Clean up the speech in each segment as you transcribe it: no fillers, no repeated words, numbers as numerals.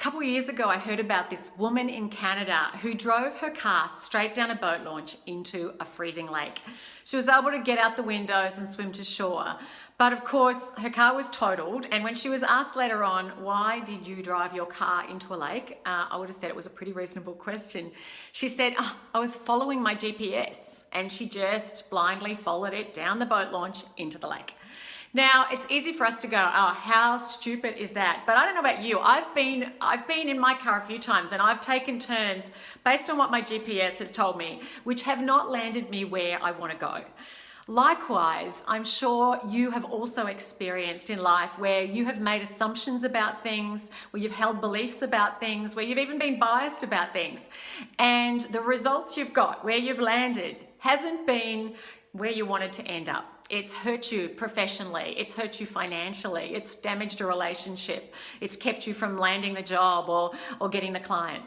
couple of years ago, I heard about this woman in Canada who drove her car straight down a boat launch into a freezing lake. She was able to get out the windows and swim to shore. But of course, her car was totaled. And when she was asked later on, why did you drive your car into a lake? I would have said it was a pretty reasonable question. She said, I was following my GPS. And she just blindly followed it down the boat launch into the lake. Now, it's easy for us to go, oh, how stupid is that? But I don't know about you. I've been in my car a few times and I've taken turns based on what my GPS has told me, which have not landed me where I want to go. Likewise, I'm sure you have also experienced in life where you have made assumptions about things, where you've held beliefs about things, where you've even been biased about things. And the results you've got, where you've landed, hasn't been where you wanted to end up. It's hurt you professionally, it's hurt you financially, it's damaged a relationship, it's kept you from landing the job or getting the client.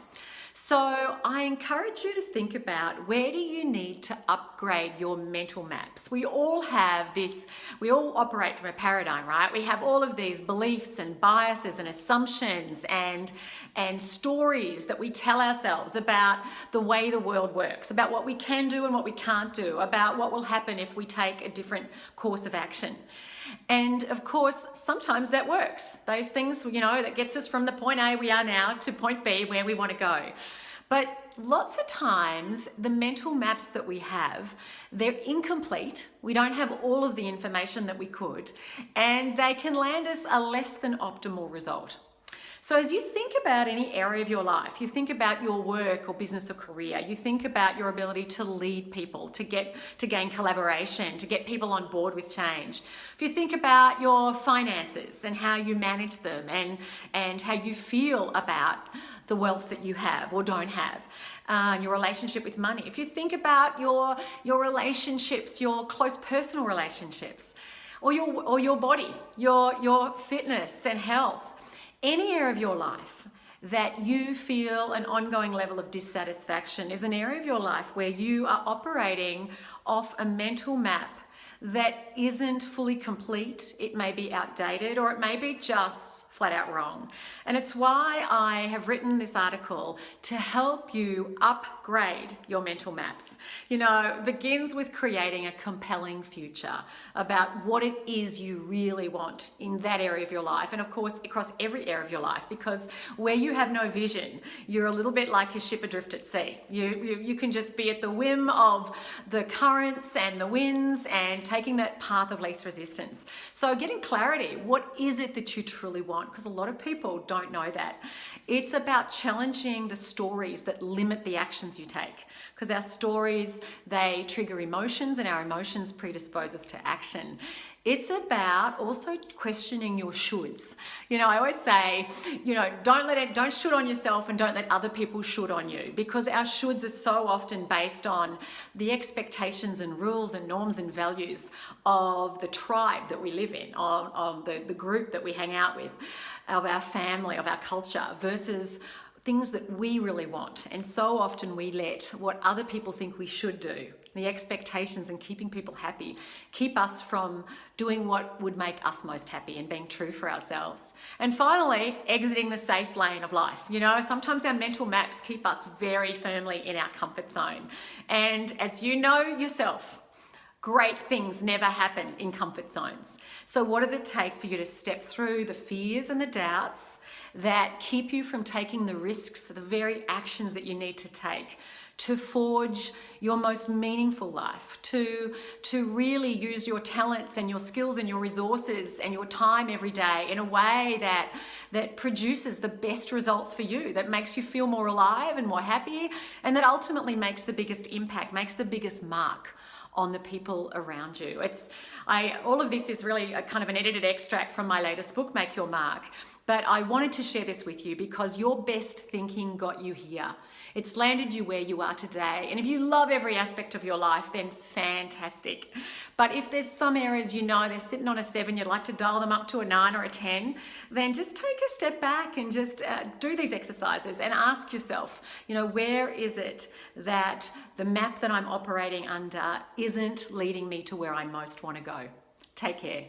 So I encourage you to think about, where do you need to upgrade your mental maps? We all have this, we all operate from a paradigm, right? We have all of these beliefs and biases and assumptions and stories that we tell ourselves about the way the world works, about what we can do and what we can't do, about what will happen if we take a different course of action. And of course, sometimes that works. Those things, that gets us from the point A we are now to point B where we want to go. But lots of times, the mental maps that we have, they're incomplete. We don't have all of the information that we could, and they can land us a less than optimal result. So as you think about any area of your life, you think about your work or business or career, you think about your ability to lead people, to gain collaboration, to get people on board with change. If you think about your finances and how you manage them and how you feel about the wealth that you have or don't have, your relationship with money. If you think about your relationships, your close personal relationships, or your body, your fitness and health, any area of your life that you feel an ongoing level of dissatisfaction is an area of your life where you are operating off a mental map that isn't fully complete. It may be outdated, or it may be just flat out wrong. And it's why I have written this article to help you upgrade your mental maps. It begins with creating a compelling future about what it is you really want in that area of your life. And of course, across every area of your life, because where you have no vision, you're a little bit like a ship adrift at sea. You can just be at the whim of the currents and the winds and taking that path of least resistance. So getting clarity, what is it that you truly want? Because a lot of people don't know that. It's about challenging the stories that limit the actions you take. Because our stories, they trigger emotions, and our emotions predispose us to action. It's about questioning your shoulds. I always say, don't should on yourself and don't let other people should on you, because our shoulds are so often based on the expectations and rules and norms and values of the tribe that we live in, of the group that we hang out with, of our family, of our culture, versus things that we really want. And so often we let what other people think we should do, the expectations and keeping people happy, keep us from doing what would make us most happy and being true for ourselves. And finally, exiting the safe lane of life. Sometimes our mental maps keep us very firmly in our comfort zone. And as you know yourself, great things never happen in comfort zones. So what does it take for you to step through the fears and the doubts that keep you from taking the risks, the very actions that you need to take to forge your most meaningful life, to really use your talents and your skills and your resources and your time every day in a way that produces the best results for you, that makes you feel more alive and more happy, and that ultimately makes the biggest impact, makes the biggest mark on the people around you. All of this is really a kind of an edited extract from my latest book, Make Your Mark. But I wanted to share this with you because your best thinking got you here. It's landed you where you are today. And if you love every aspect of your life, then fantastic. But if there's some areas they're sitting on a 7, you'd like to dial them up to a 9 or a 10, then just take a step back and just do these exercises and ask yourself, where is it that the map that I'm operating under isn't leading me to where I most want to go? Take care.